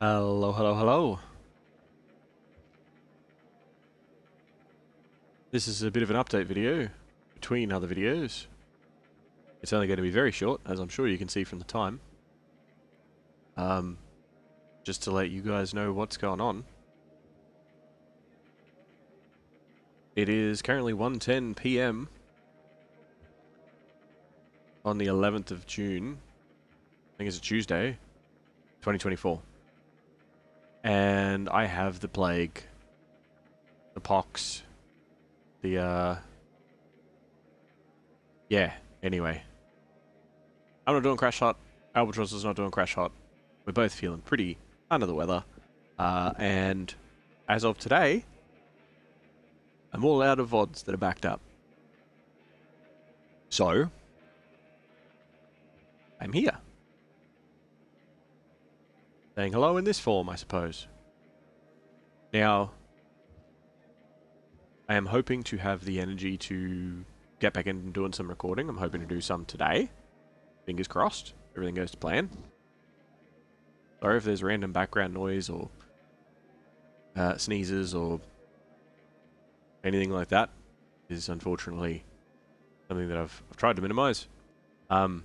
Hello, hello, hello. This is a bit of an update video between other videos. It's only going to be very short, as I'm sure you can see from the time. Just to let you guys know what's going on. It is currently 1:10 PM on the 11th of June. I think it's a Tuesday, 2024. And I have the plague, the pox, yeah, anyway. I'm not doing crash hot. Albatross is not doing crash hot. We're both feeling pretty under the weather. And as of today, I'm all out of VODs that are backed up. So, I'm here. Saying hello in this form, I suppose. Now, I am hoping to have the energy to get back into doing some recording. I'm hoping to do some today. Fingers crossed. Everything goes to plan. Sorry if there's random background noise or sneezes or anything like that. It is unfortunately something that I've tried to minimize. Now,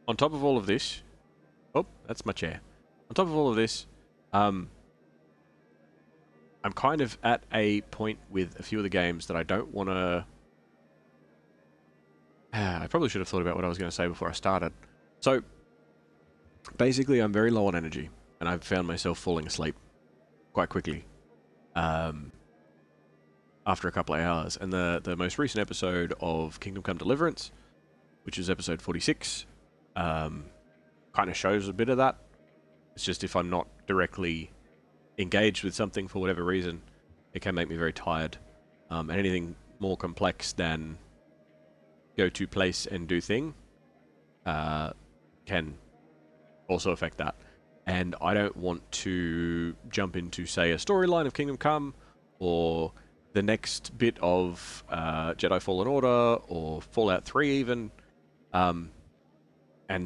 on top of all of this... Oh, that's my chair. On top of all of this, I'm kind of at a point with a few of the games that I don't want to... I probably should have thought about what I was going to say before I started. So, basically, I'm very low on energy, and I've found myself falling asleep quite quickly after a couple of hours. And the most recent episode of Kingdom Come Deliverance, which is episode 46, kind of shows a bit of that. It's just if I'm not directly engaged with something for whatever reason, it can make me very tired. And anything more complex than go to place and do thing can also affect that. And I don't want to jump into, say, a storyline of Kingdom Come, or the next bit of Jedi Fallen Order, or Fallout 3 even, and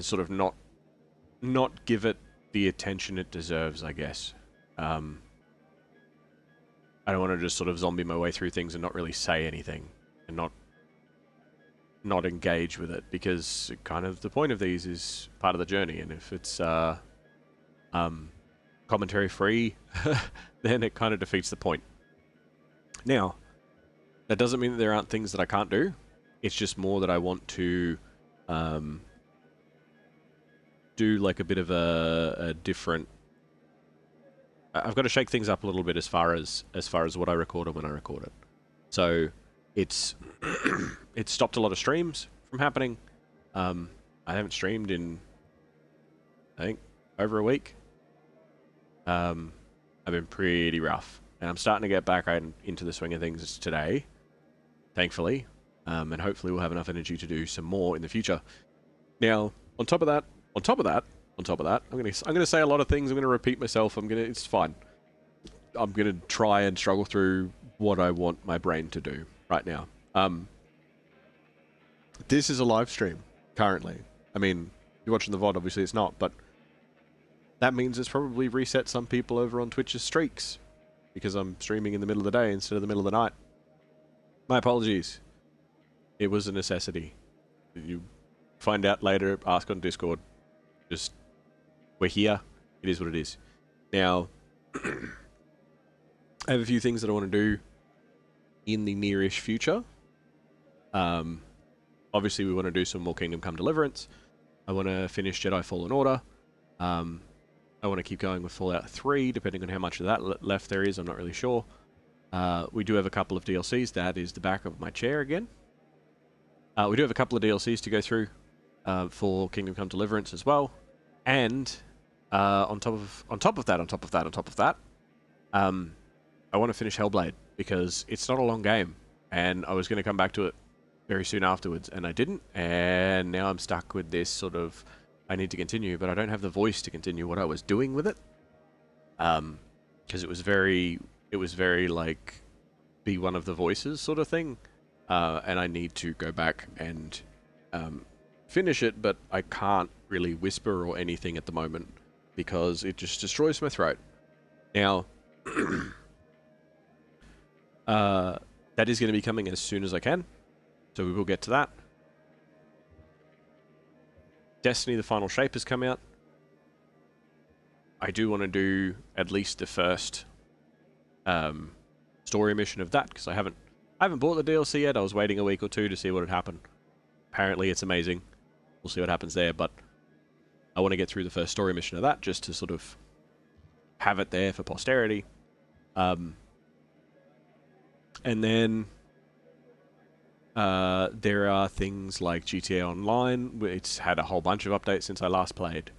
sort of not give it the attention it deserves, I guess. I don't want to just sort of zombie my way through things and not really say anything, and not engage with it, because kind of the point of these is part of the journey, and if it's commentary free, then it kind of defeats the point. Now, that doesn't mean that there aren't things that I can't do. It's just more that I want to do like a bit of a different... I've got to shake things up a little bit as far as what I record and when I record it. So it's it's stopped a lot of streams from happening. I haven't streamed in, I think, over a week. I've been pretty rough, and I'm starting to get back into the swing of things today, thankfully, and hopefully we'll have enough energy to do some more in the future. Now, on top of that, I'm gonna say a lot of things. I'm gonna repeat myself. It's fine. I'm gonna try and struggle through what I want my brain to do right now. This is a live stream currently. I mean, you're watching the VOD, obviously it's not, but that means it's probably reset some people over on Twitch's streaks, because I'm streaming in the middle of the day instead of the middle of the night. My apologies. It was a necessity. You find out later, ask on Discord. Just, we're here. It is what it is. Now, I have a few things that I want to do in the nearish future. Obviously, we want to do some more Kingdom Come Deliverance. I want to finish Jedi Fallen Order. I want to keep going with Fallout 3, depending on how much of that left there is. I'm not really sure. We do have a couple of DLCs. That is the back of my chair again. We do have a couple of DLCs to go through for Kingdom Come Deliverance as well. And on top of that, I want to finish Hellblade, because it's not a long game, and I was going to come back to it very soon afterwards, and I didn't, and now I'm stuck with this sort of, I need to continue, but I don't have the voice to continue what I was doing with it, because it was very like, be one of the voices sort of thing, and I need to go back and finish it, but I can't really whisper or anything at the moment because it just destroys my throat. Now, that is going to be coming as soon as I can, so we will get to that. Destiny: The Final Shape has come out. I do want to do at least the first story mission of that because I haven't bought the DLC yet. I was waiting a week or two to see what had happened. Apparently, it's amazing. We'll see what happens there, but I want to get through the first story mission of that just to sort of have it there for posterity. And then there are things like GTA Online. It's had a whole bunch of updates since I last played.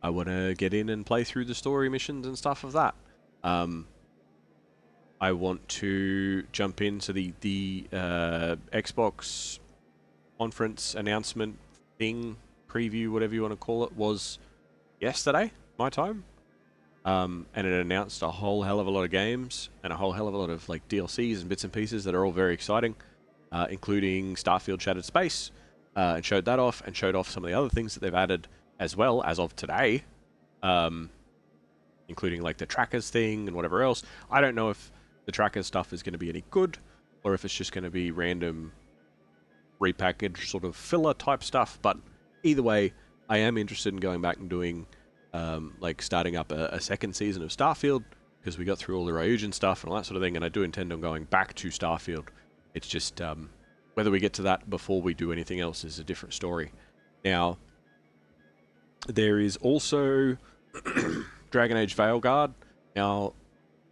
I want to get in and play through the story missions and stuff of that. I want to jump into the Xbox conference announcement thing, preview, whatever you want to call it, was yesterday, my time. And it announced a whole hell of a lot of games and a whole hell of a lot of like DLCs and bits and pieces that are all very exciting, including Starfield Shattered Space, and showed that off and showed off some of the other things that they've added as well as of today, including like the trackers thing and whatever else. I don't know if the trackers stuff is going to be any good or if it's just going to be random repackaged sort of filler type stuff, but either way, I am interested in going back and doing like starting up a second season of Starfield because we got through all the Ryujin stuff and all that sort of thing, and I do intend on going back to Starfield. It's just whether we get to that before we do anything else is a different story. Now, there is also Dragon Age Veilguard. Now,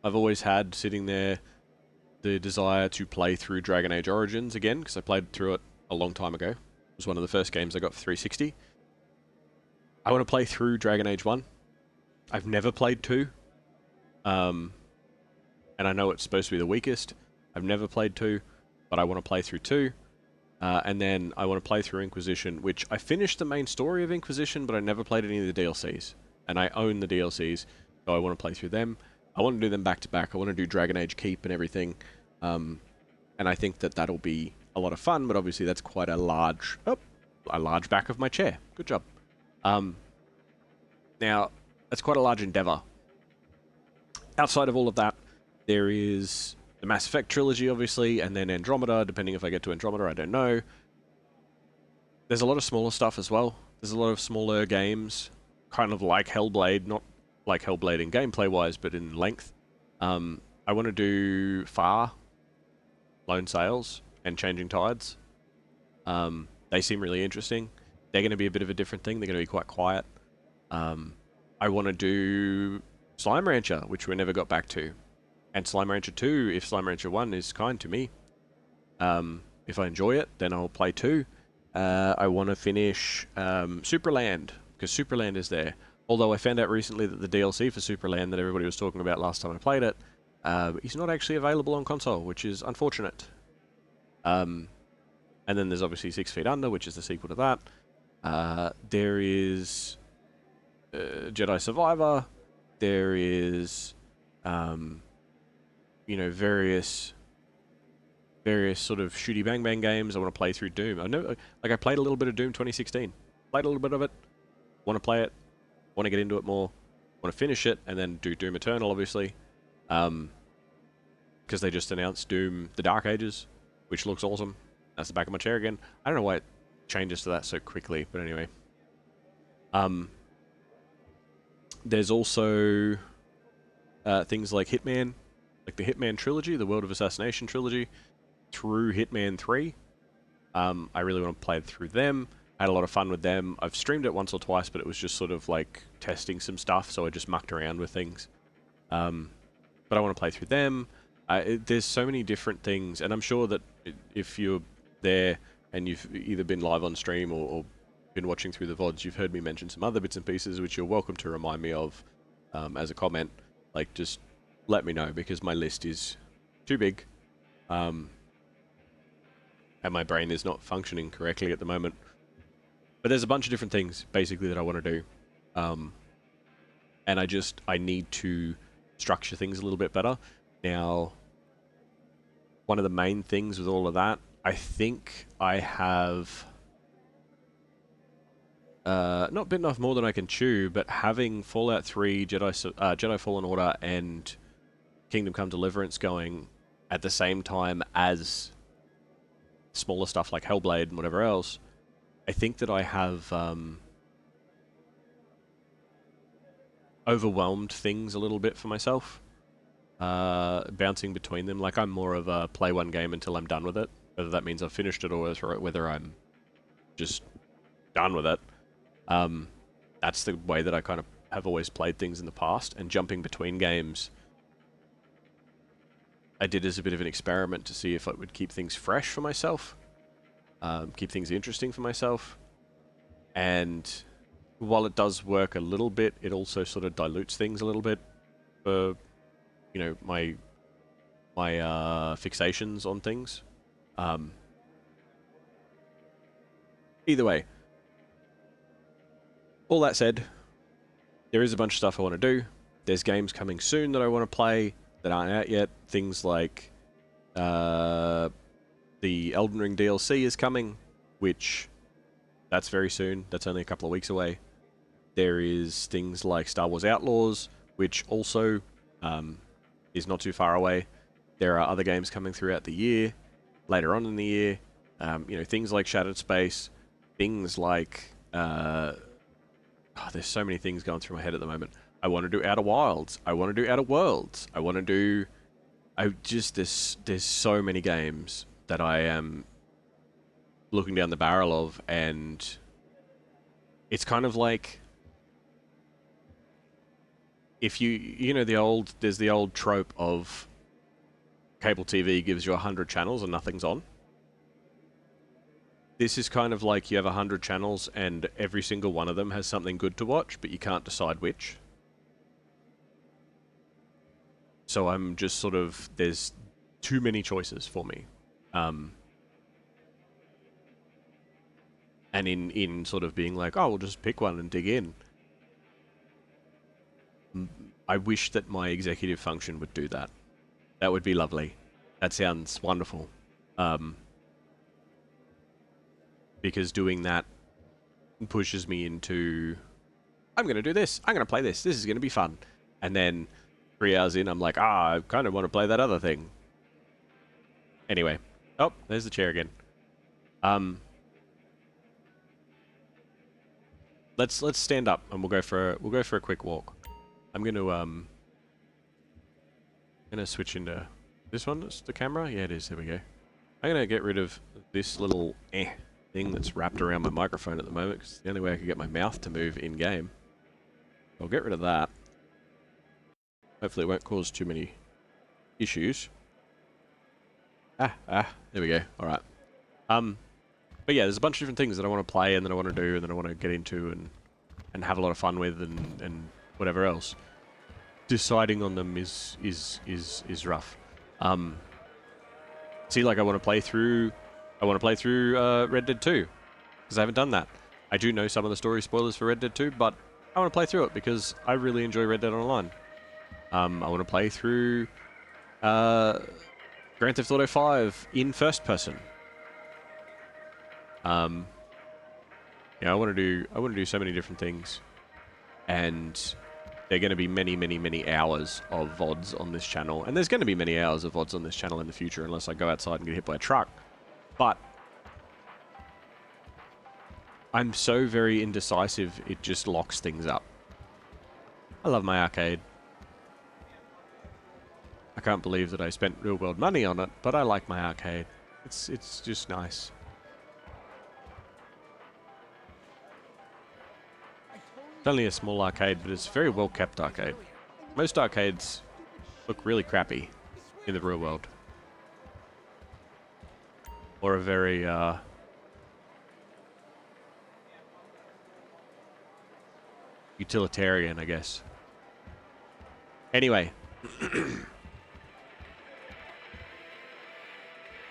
I've always had sitting there the desire to play through Dragon Age Origins again because I played through it a long time ago. It was one of the first games I got for 360. I want to play through Dragon Age 1. I've never played 2. And I know it's supposed to be the weakest. I've never played 2, but I want to play through 2. And then I want to play through Inquisition, which I finished the main story of Inquisition, but I never played any of the DLCs. And I own the DLCs, so I want to play through them. I want to do them back to back. I want to do Dragon Age Keep and everything. And I think that that'll be a lot of fun, but obviously that's quite a large back of my chair. Good job. Now, that's quite a large endeavor. Outside of all of that, there is the Mass Effect trilogy, obviously, and then Andromeda, depending if I get to Andromeda, I don't know. There's a lot of smaller stuff as well. There's a lot of smaller games, kind of like Hellblade, not like Hellblade in gameplay-wise, but in length. I want to do Far, Lone Sails, and Changing Tides. They seem really interesting. They're going to be a bit of a different thing. They're going to be quite quiet. I want to do Slime Rancher, which we never got back to. And Slime Rancher 2, if Slime Rancher 1 is kind to me. If I enjoy it, then I'll play 2. I want to finish Superland, because Superland is there. Although I found out recently that the DLC for Superland that everybody was talking about last time I played it is not actually available on console, which is unfortunate. And then there's obviously 6 Feet Under, which is the sequel to that. There is Jedi Survivor. There is, you know, various sort of shooty bang bang games. I want to play through Doom. I played a little bit of Doom 2016. Played a little bit of it. Want to play it. Want to get into it more. Want to finish it and then do Doom Eternal, obviously. Because they just announced Doom: The Dark Ages, which looks awesome. That's the back of my chair again. I don't know why it changes to that so quickly, but anyway. There's also things like Hitman, like the Hitman trilogy, the World of Assassination trilogy, through Hitman 3. I really want to play through them. I had a lot of fun with them. I've streamed it once or twice, but it was just sort of like testing some stuff, so I just mucked around with things. But I want to play through them. There's so many different things, and I'm sure that if you're there and you've either been live on stream or been watching through the VODs, you've heard me mention some other bits and pieces, which you're welcome to remind me of as a comment. Like, just let me know, because my list is too big. And my brain is not functioning correctly at the moment. But there's a bunch of different things, basically, that I want to do. And I need to structure things a little bit better. Now, one of the main things with all of that, I think I have not bitten off more than I can chew, but having Fallout 3, Jedi Fallen Order, and Kingdom Come Deliverance going at the same time as smaller stuff like Hellblade and whatever else, I think that I have overwhelmed things a little bit for myself. Bouncing between them, like I'm more of a play one game until I'm done with it, whether that means I've finished it or whether I'm just done with it. That's the way that I kind of have always played things in the past, and jumping between games I did as a bit of an experiment to see if it would keep things fresh for myself, keep things interesting for myself, and while it does work a little bit, it also sort of dilutes things a little bit for, you know, my fixations on things. Either way, all that said, there is a bunch of stuff I want to do. There's games coming soon that I want to play that aren't out yet. Things like the Elden Ring DLC is coming, which that's very soon. That's only a couple of weeks away. There is things like Star Wars Outlaws, which also is not too far away. There are other games coming throughout the year, later on in the year. You know, things like Shattered Space, things like there's so many things going through my head at the moment. I want to do Outer Wilds. I want to do Outer Worlds. I want to do... there's so many games that I am looking down the barrel of, and it's kind of like... If you know there's the old trope of cable TV gives you 100 channels and nothing's on. This is kind of like you have 100 channels and every single one of them has something good to watch, but you can't decide which. So I'm just sort of, there's too many choices for me. And in sort of being like, oh, we'll just pick one and dig in. I wish that my executive function would do that. That would be lovely. That sounds wonderful. Because doing that pushes me into, I'm going to do this. I'm going to play this. This is going to be fun. And then 3 hours in, I'm like, I kind of want to play that other thing. Anyway. Oh, there's the chair again. Let's stand up and we'll go for a quick walk. I'm going to switch into this one. It's the camera. Yeah, it is. There we go. I'm going to get rid of this little thing that's wrapped around my microphone at the moment, because it's the only way I can get my mouth to move in game. I'll get rid of that. Hopefully it won't cause too many issues. There we go. Alright. But yeah, there's a bunch of different things that I want to play and that I want to do and that I want to get into and have a lot of fun with and whatever else. Deciding on them is rough. See, like I want to play through Red Dead 2 because I haven't done that. I do know some of the story spoilers for Red Dead 2, but I want to play through it because I really enjoy Red Dead Online. I want to play through Grand Theft Auto 5 in first person. Yeah, I want to do so many different things, and there are going to be many hours of VODs on this channel, and there's going to be many hours of VODs on this channel in the future unless I go outside and get hit by a truck. But I'm so very indecisive, it just locks things up. I love my arcade. I can't believe that I spent real world money on it, but I like my arcade. It's just nice. It's only a small arcade, but it's a very well kept arcade. Most arcades look really crappy in the real world. Or a very utilitarian, I guess. Anyway.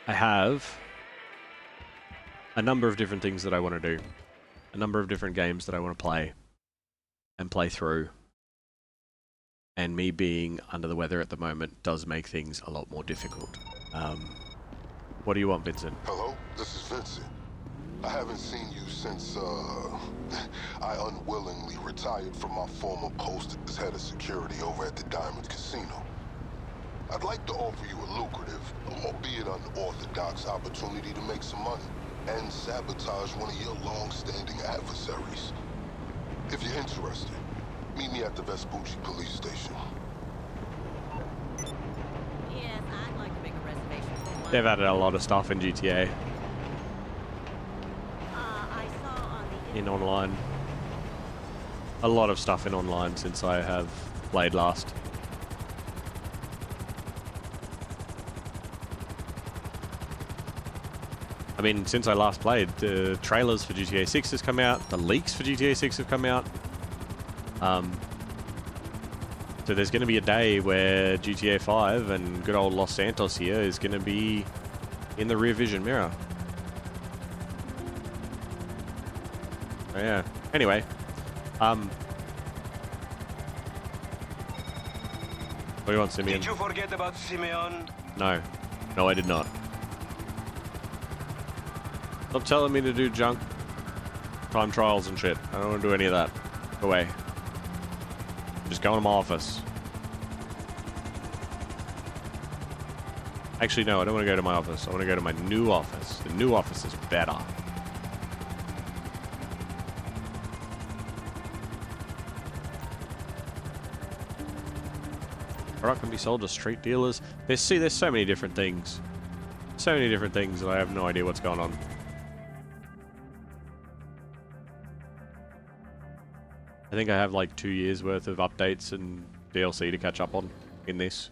I have a number of different things that I want to do. A number of different games that I want to play and play through. And me being under the weather at the moment does make things a lot more difficult. What do you want, Vincent? Hello, this is Vincent. I haven't seen you since, I unwillingly retired from my former post as head of security over at the Diamond Casino. I'd like to offer you a lucrative, albeit unorthodox opportunity to make some money and sabotage one of your long-standing adversaries. If you're interested, meet me at the Vespucci police station. Yes, I'd like to make a reservation for one. They've added a lot of stuff in GTA. I saw on the In online. A lot of stuff in online since I have played last. I mean, since I last played, the trailers for GTA 6 has come out, the leaks for GTA 6 have come out. So there's going to be a day where GTA 5 and good old Los Santos here is going to be in the rear vision mirror. Oh, yeah. Anyway, what do you want, Simeon? Did you forget about Simeon? No. No, I did not. Stop telling me to do junk time trials and shit. I don't want to do any of that. Go away. Just go to my office. Actually, no, I don't want to go to my office. I want to go to my new office. The new office is better. Product can be sold to street dealers. There's so many different things. So many different things that I have no idea what's going on. I think I have like 2 years worth of updates and DLC to catch up on in this.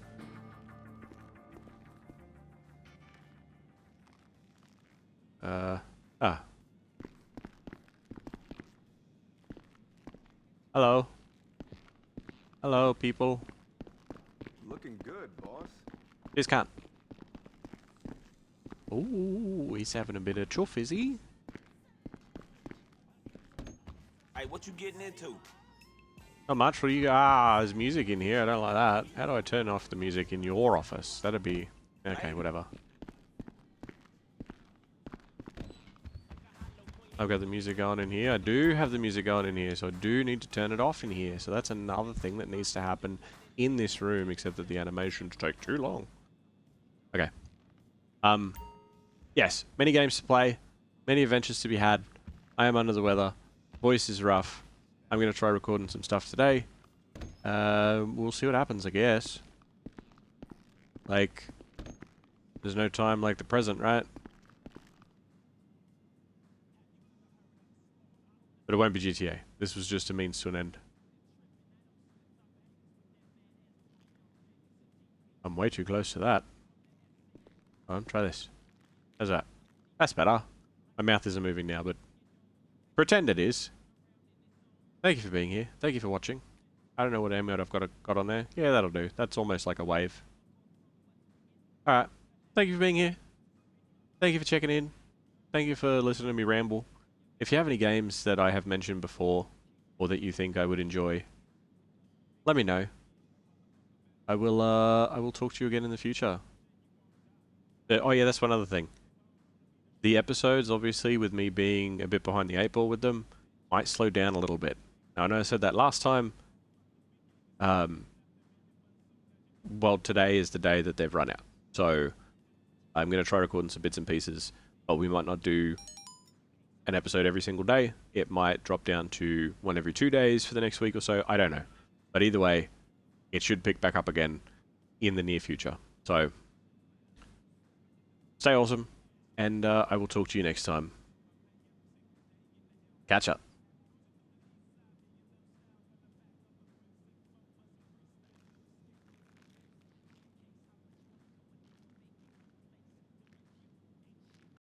Hello. Hello, people. Looking good, boss. This can't. Ooh, he's having a bit of chuff, is he? Hey, what you getting into? Not much for you. There's music in here. I don't like that. How do I turn off the music in your office? That'd be... Okay, whatever. I've got the music going in here. I do have the music going in here, so I do need to turn it off in here. So that's another thing that needs to happen in this room, except that the animations take too long. Okay. Yes, many games to play, many adventures to be had. I am under the weather. Voice is rough. I'm going to try recording some stuff today. We'll see what happens, I guess. Like, there's no time like the present, right? But it won't be GTA. This was just a means to an end. I'm way too close to that. Come on, try this. How's that? That's better. My mouth isn't moving now, but pretend it is. Thank you for being here. Thank you for watching. I don't know what emote I've got on there. Yeah, that'll do. That's almost like a wave. Alright. Thank you for being here. Thank you for checking in. Thank you for listening to me ramble. If you have any games that I have mentioned before, or that you think I would enjoy, let me know. I will talk to you again in the future. Oh yeah, that's one other thing. The episodes, obviously, with me being a bit behind the 8 ball with them, might slow down a little bit. Now, I know I said that last time. Well, today is the day that they've run out. So, I'm going to try recording some bits and pieces, but we might not do an episode every single day. It might drop down to one every 2 days for the next week or so. I don't know. But either way, it should pick back up again in the near future. So, stay awesome, and I will talk to you next time. Catch up.